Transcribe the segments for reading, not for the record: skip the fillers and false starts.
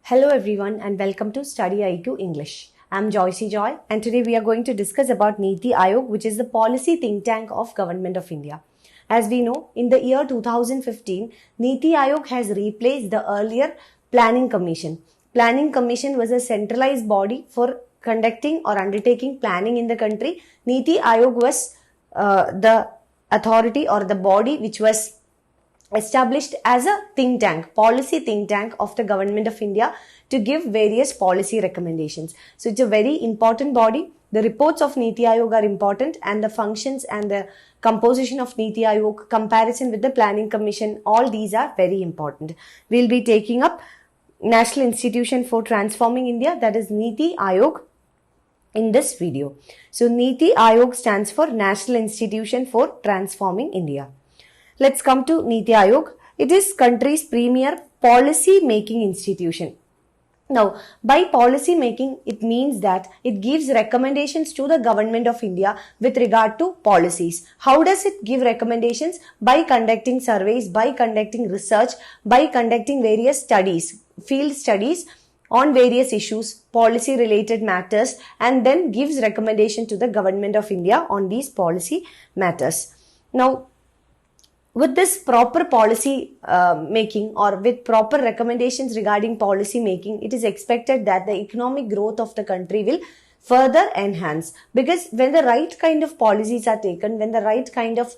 Hello everyone and welcome to Study IQ English. I'm Joycey Joy and today we are going to discuss about NITI Aayog, which is the policy think tank of Government of India. As we know, in the year 2015, NITI Aayog has replaced the earlier Planning Commission. Planning Commission was a centralized body for conducting or undertaking planning in the country. NITI Aayog was the authority or the body which was established as a think tank, policy think tank of the Government of India to give various policy recommendations. So it's a very important body. The reports of NITI Aayog are important and the functions and the composition of NITI Aayog, comparison with the Planning Commission, all these are very important. We'll be taking up National Institution for Transforming India, that is NITI Aayog, in this video. So NITI Aayog stands for National Institution for Transforming India. Let's come to NITI Aayog. It is country's premier policy making institution. Now, by policy making, it means that it gives recommendations to the Government of India with regard to policies. How does it give recommendations? By conducting surveys, by conducting research, by conducting various studies, field studies on various issues, policy related matters, and then gives recommendation to the Government of India on these policy matters. Now, with this proper policy making or with proper recommendations regarding policy making, it is expected that the economic growth of the country will further enhance. Because when the right kind of policies are taken, when the right kind of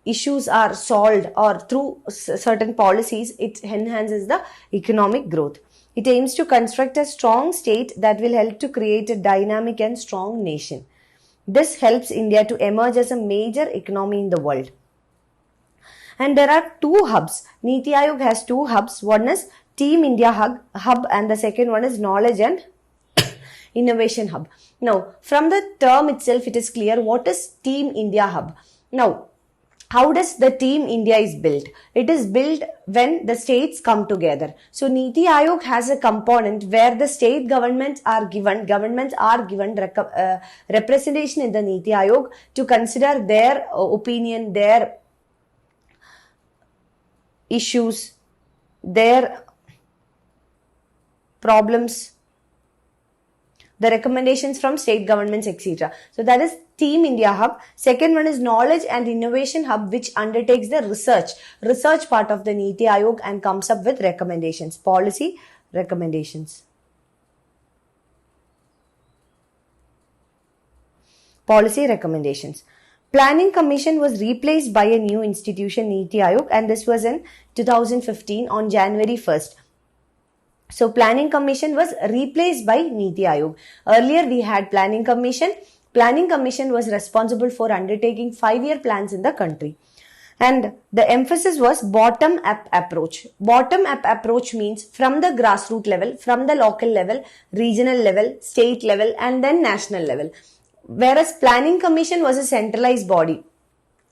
issues are solved or through certain policies, it enhances the economic growth. It aims to construct a strong state that will help to create a dynamic and strong nation. This helps India to emerge as a major economy in the world. And there are two hubs. NITI Aayog has two hubs. One is Team India hub and the second one is Knowledge and Innovation hub. Now, from the term itself, it is clear what is Team India hub. Now, how does the Team India is built? It is built when the states come together. So, NITI Aayog has a component where the state governments are given representation in the NITI Aayog to consider their opinion, their issues, their problems, the recommendations from state governments, etc. So that is Team India Hub. Second one is Knowledge and Innovation Hub, which undertakes the research part of the NITI Aayog and comes up with recommendations, policy recommendations. Policy recommendations. Planning Commission was replaced by a new institution, NITI Aayog, and this was in 2015 on January 1st. So, Planning Commission was replaced by NITI Aayog. Earlier, we had Planning Commission. Planning Commission was responsible for undertaking 5-year plans in the country. And the emphasis was bottom-up approach. Bottom-up approach means from the grassroots level, from the local level, regional level, state level, and then national level. Whereas Planning Commission was a centralized body.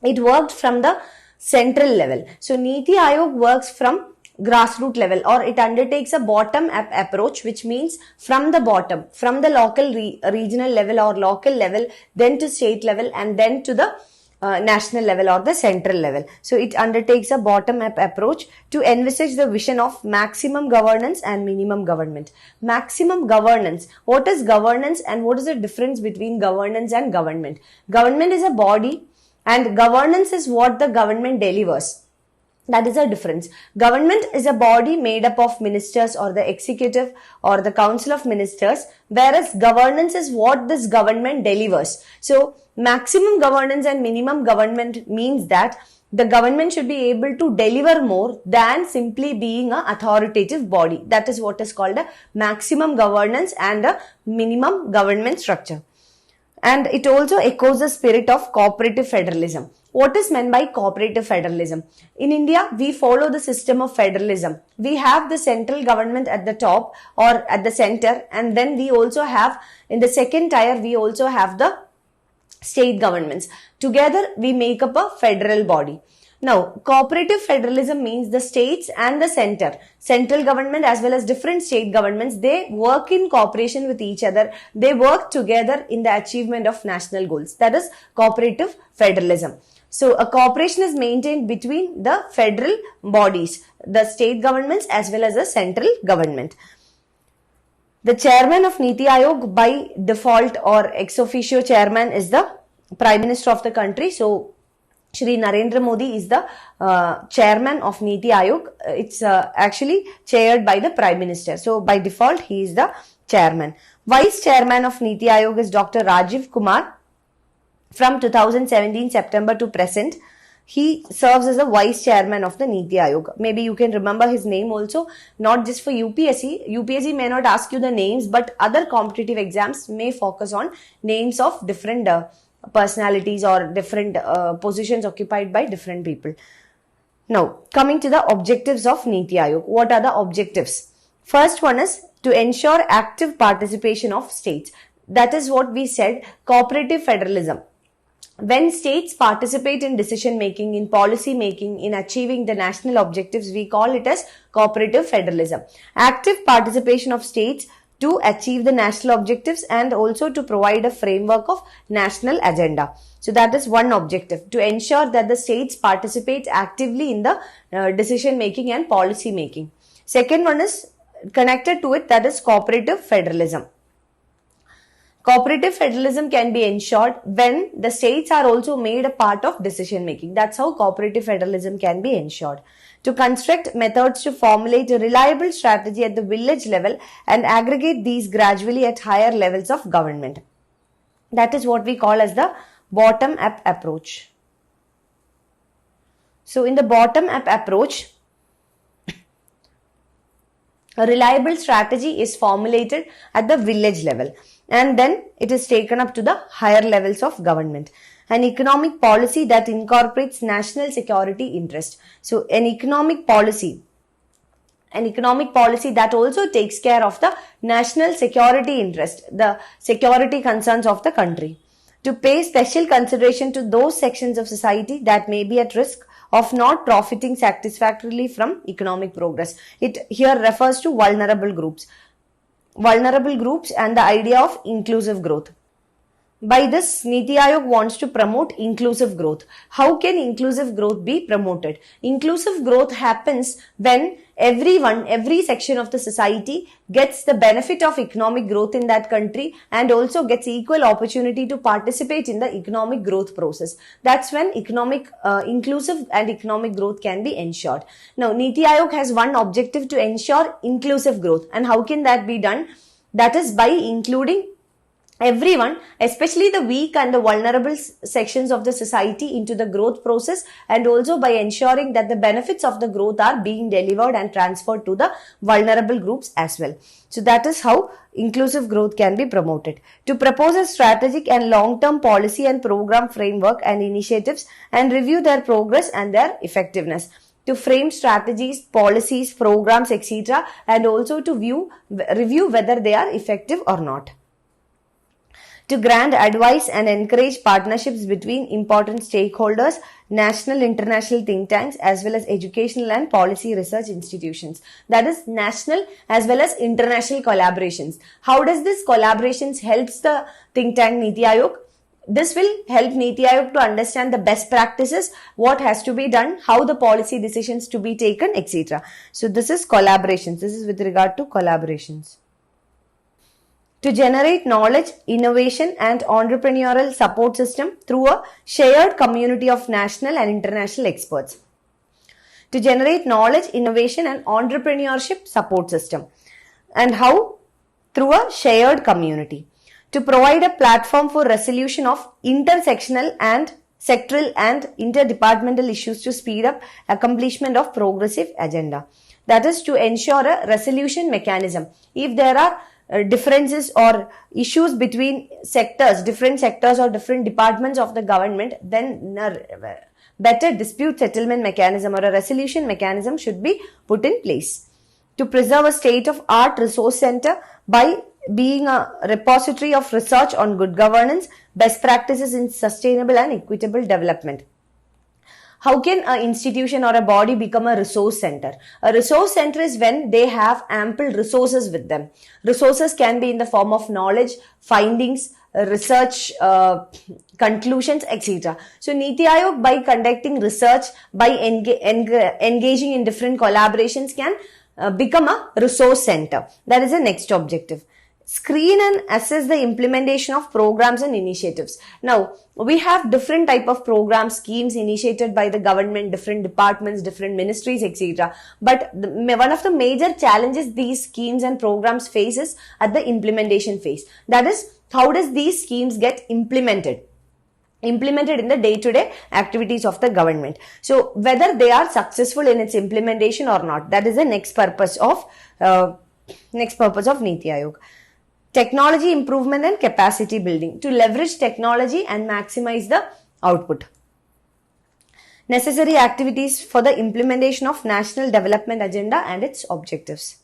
It worked from the central level. So, NITI Aayog works from grassroots level or it undertakes a bottom-up approach, which means from the bottom, from the local regional level or local level, then to state level and then to the national level or the central level. So, it undertakes a bottom-up approach to envisage the vision of maximum governance and minimum government. Maximum governance. What is governance and what is the difference between governance and government? Government is a body and governance is what the government delivers. That is a difference. Government is a body made up of ministers or the executive or the council of ministers, whereas governance is what this government delivers. So, maximum governance and minimum government means that the government should be able to deliver more than simply being an authoritative body. That is what is called a maximum governance and a minimum government structure. And it also echoes the spirit of cooperative federalism. What is meant by cooperative federalism? In India, we follow the system of federalism. We have the central government at the top or at the center, and then we also have, in the second tier, we also have the state governments. Together, we make up a federal body. Now, cooperative federalism means the states and the central government as well as different state governments, they work in cooperation with each other. They work together in the achievement of national goals. That is cooperative federalism. So a cooperation is maintained between the federal bodies, the state governments as well as the central government. The chairman of NITI Aayog by default or ex officio chairman is the Prime Minister of the country. So Shri Narendra Modi is the chairman of NITI Aayog. It's actually chaired by the Prime Minister. So by default, he is the chairman. Vice chairman of NITI Aayog is Dr. Rajiv Kumar. From 2017 September to present, he serves as a vice chairman of the NITI Aayog. Maybe you can remember his name also, not just for UPSC. UPSC may not ask you the names, but other competitive exams may focus on names of different personalities or different positions occupied by different people. Now, coming to the objectives of NITI Aayog. What are the objectives? First one is to ensure active participation of states. That is what we said, cooperative federalism. When states participate in decision making, in policy making, in achieving the national objectives, we call it as cooperative federalism. Active participation of states to achieve the national objectives and also to provide a framework of national agenda. So that is one objective, to ensure that the states participate actively in the decision making and policy making. Second one is connected to it, that is cooperative federalism. Cooperative federalism can be ensured when the states are also made a part of decision making. That's how cooperative federalism can be ensured. To construct methods to formulate a reliable strategy at the village level and aggregate these gradually at higher levels of government. That is what we call as the bottom-up approach. So in the bottom-up approach, a reliable strategy is formulated at the village level and then it is taken up to the higher levels of government. An economic policy that incorporates national security interest. So an economic policy that also takes care of the national security interest, the security concerns of the country. To pay special consideration to those sections of society that may be at risk of not profiting satisfactorily from economic progress. It here refers to vulnerable groups and the idea of inclusive growth. By this, NITI Aayog wants to promote inclusive growth. How can inclusive growth be promoted? Inclusive growth happens when every section of the society gets the benefit of economic growth in that country and also gets equal opportunity to participate in the economic growth process. That's when inclusive and economic growth can be ensured. Now, NITI Aayog has one objective to ensure inclusive growth. And how can that be done? That is by including everyone, especially the weak and the vulnerable sections of the society, into the growth process, and also by ensuring that the benefits of the growth are being delivered and transferred to the vulnerable groups as well. So that is how inclusive growth can be promoted. To propose a strategic and long-term policy and program framework and initiatives and review their progress and their effectiveness. To frame strategies, policies, programs, etc. and also to review whether they are effective or not. To grant advice and encourage partnerships between important stakeholders, national, international think tanks, as well as educational and policy research institutions. That is national as well as international collaborations. How does this collaborations helps the think tank NITI Aayog? This will help NITI Aayog to understand the best practices, what has to be done, how the policy decisions to be taken, etc. So this is collaborations. This is with regard to collaborations. To generate knowledge, innovation and entrepreneurial support system through a shared community of national and international experts. To generate knowledge, innovation and entrepreneurship support system. And how? Through a shared community. To provide a platform for resolution of intersectional and sectoral and interdepartmental issues to speed up accomplishment of progressive agenda. That is to ensure a resolution mechanism. If there are differences or issues between different sectors or different departments of the government, then a better dispute settlement mechanism or a resolution mechanism should be put in place. To preserve a state-of-art resource center by being a repository of research on good governance, best practices in sustainable and equitable development. How can an institution or a body become a resource center? A resource center is when they have ample resources with them. Resources can be in the form of knowledge, findings, research conclusions, etc. So NITI Aayog, by conducting research, by engaging in different collaborations, can become a resource center. That is the next objective. Screen and assess the implementation of programs and initiatives. Now, we have different type of programs, schemes initiated by the government, different departments, different ministries, etc. But one of the major challenges these schemes and programs face is at the implementation phase. That is, how does these schemes get implemented in the day-to-day activities of the government. So, whether they are successful in its implementation or not, that is the next purpose of NITI Aayog. Technology improvement and capacity building, to leverage technology and maximize the output. Necessary activities for the implementation of National Development Agenda and its objectives.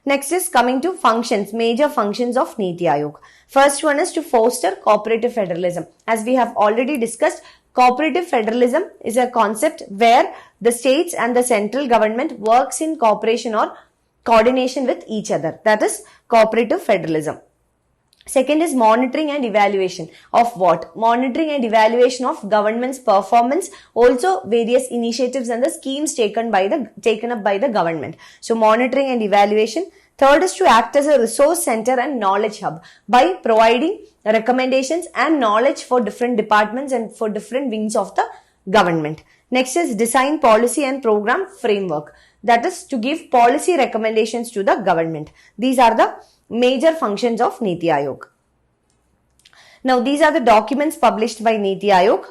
Next is coming to functions, major functions of NITI Aayog. First one is to foster cooperative federalism. As we have already discussed, cooperative federalism is a concept where the states and the central government works in cooperation or coordination with each other. That is cooperative federalism. Second is monitoring and evaluation of what? Monitoring and evaluation of government's performance, also various initiatives and the schemes taken up by the government. So monitoring and evaluation. Third is to act as a resource center and knowledge hub by providing recommendations and knowledge for different departments and for different wings of the government. Next is design policy and program framework. That is to give policy recommendations to the government. These are the major functions of NITI Aayog. Now, these are the documents published by NITI Aayog.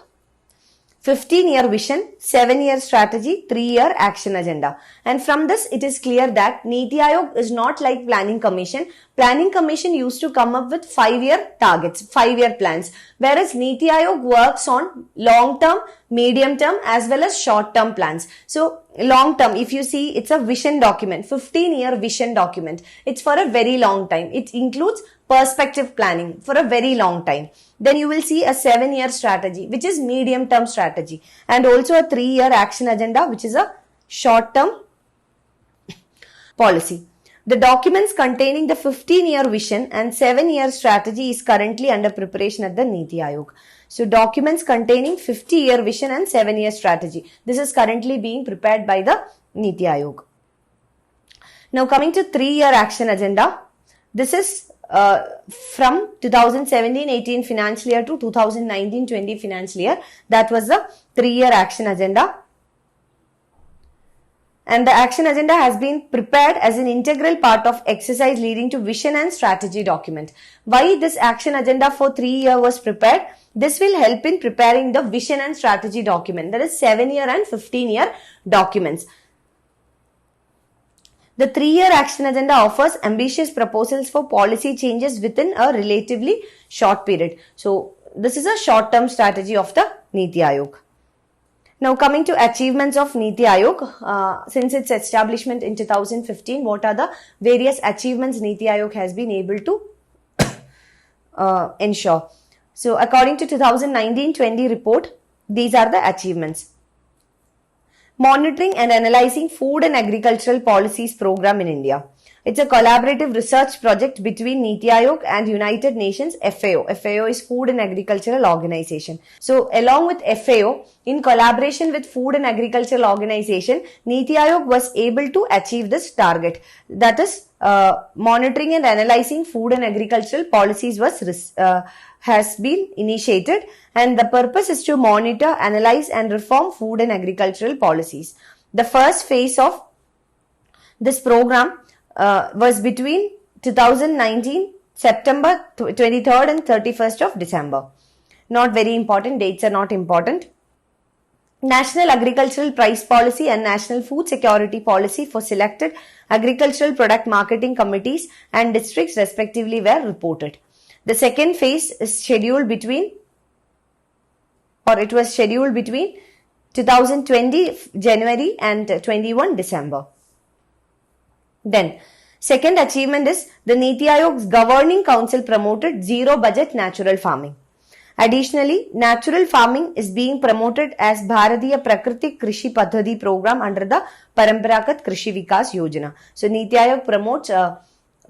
15-year vision, 7-year strategy, 3-year action agenda. And from this, it is clear that NITI Aayog is not like Planning Commission. Planning Commission used to come up with 5-year targets, 5-year plans. Whereas NITI Aayog works on long-term, medium-term as well as short-term plans. So, long-term, if you see, it's a vision document, 15-year vision document. It's for a very long time. It includes perspective planning for a very long time. Then you will see a 7-year strategy, which is medium-term strategy, and also a 3-year action agenda, which is a short-term policy. The documents containing the 15-year vision and 7-year strategy is currently under preparation at the NITI Aayog. So, documents containing 50-year vision and 7-year strategy. This is currently being prepared by the NITI Aayog. Now, coming to 3-year action agenda. This is from 2017-18 financial year to 2019-20 financial year. That was the 3-year action agenda. And the action agenda has been prepared as an integral part of exercise leading to vision and strategy document. Why this action agenda for 3 years was prepared? This will help in preparing the vision and strategy document. That is 7-year and 15-year documents. The 3-year action agenda offers ambitious proposals for policy changes within a relatively short period. So, this is a short-term strategy of the NITI Aayog. Now, coming to achievements of NITI Aayog, since its establishment in 2015, what are the various achievements NITI Aayog has been able to ensure? So, according to 2019-20 report, these are the achievements. Monitoring and analyzing food and agricultural policies program in India. It's a collaborative research project between NITI Aayog and United Nations FAO. FAO is Food and Agricultural Organization. So, along with FAO, in collaboration with Food and Agricultural Organization, NITI Aayog was able to achieve this target. That is, monitoring and analyzing food and agricultural policies has been initiated, and the purpose is to monitor, analyze and reform food and agricultural policies. The first phase of this program was between 2019 September 23rd and 31st of December. Not very important, dates are not important. National Agricultural Price Policy and National Food Security Policy for selected agricultural product marketing committees and districts respectively were reported. The second phase is scheduled between 2020 January and 21 December. Then, second achievement is the NITI Aayog's Governing Council promoted zero budget natural farming. Additionally, natural farming is being promoted as Bharatiya Prakritik Krishi Paddhati program under the Paramparagat Krishi Vikas Yojana. So, NITI Aayog promotes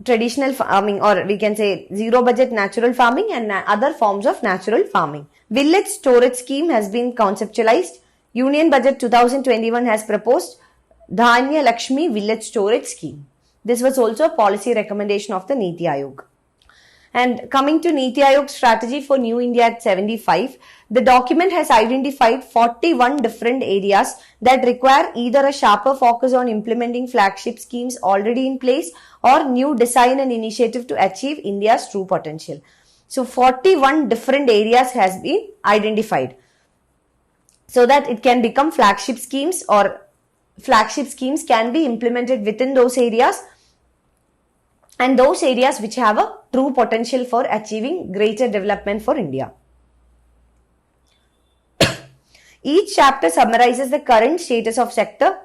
traditional farming, or we can say zero budget natural farming, and other forms of natural farming. Village storage scheme has been conceptualized. Union Budget 2021 has proposed Dhanya Lakshmi Village Storage Scheme. This was also a policy recommendation of the NITI Aayog. And coming to NITI Aayog strategy for New India at 75, the document has identified 41 different areas that require either a sharper focus on implementing flagship schemes already in place or new design and initiative to achieve India's true potential. So 41 different areas has been identified so that it can become flagship schemes, or flagship schemes can be implemented within those areas, and those areas which have a true potential for achieving greater development for India. Each chapter summarizes the current status of sector,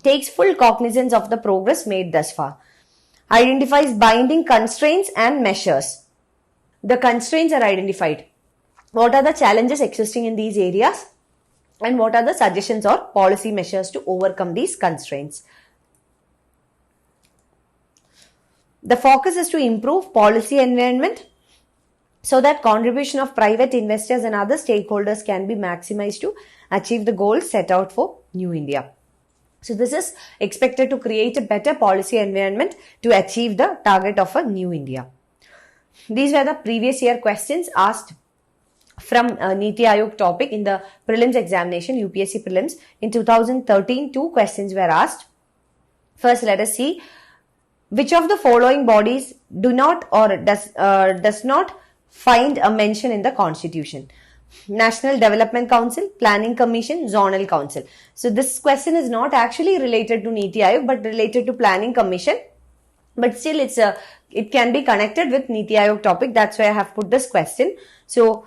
takes full cognizance of the progress made thus far, identifies binding constraints and measures. The constraints are identified. What are the challenges existing in these areas, and what are the suggestions or policy measures to overcome these constraints? The focus is to improve policy environment so that contribution of private investors and other stakeholders can be maximized to achieve the goals set out for New India. So this is expected to create a better policy environment to achieve the target of a New India. These were the previous year questions asked from NITI Aayog topic in the prelims examination, UPSC prelims. In 2013, 2 questions were asked. First, let us see which of the following bodies do not or does not find a mention in the Constitution. National Development Council, Planning Commission, Zonal Council. So this question is not actually related to NITI Aayog but related to Planning Commission. But still it can be connected with NITI Aayog topic. That's why I have put this question. So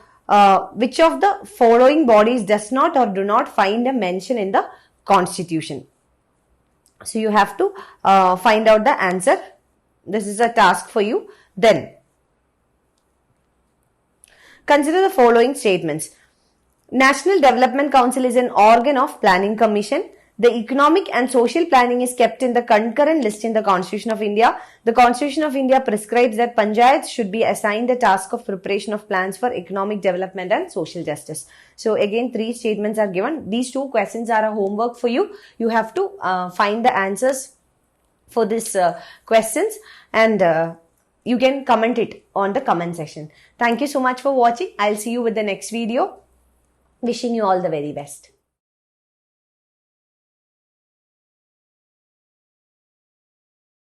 which of the following bodies does not or do not find a mention in the Constitution? So you have to find out the answer. This is a task for you. Then consider the following statements. National Development Council is an organ of Planning Commission. The economic and social planning is kept in the concurrent list in the Constitution of India. The Constitution of India prescribes that panchayats should be assigned the task of preparation of plans for economic development and social justice. So again, 3 statements are given. These 2 questions are a homework for you. You have to find the answers for these questions, and you can comment it on the comment section. Thank you so much for watching. I'll see you with the next video. Wishing you all the very best.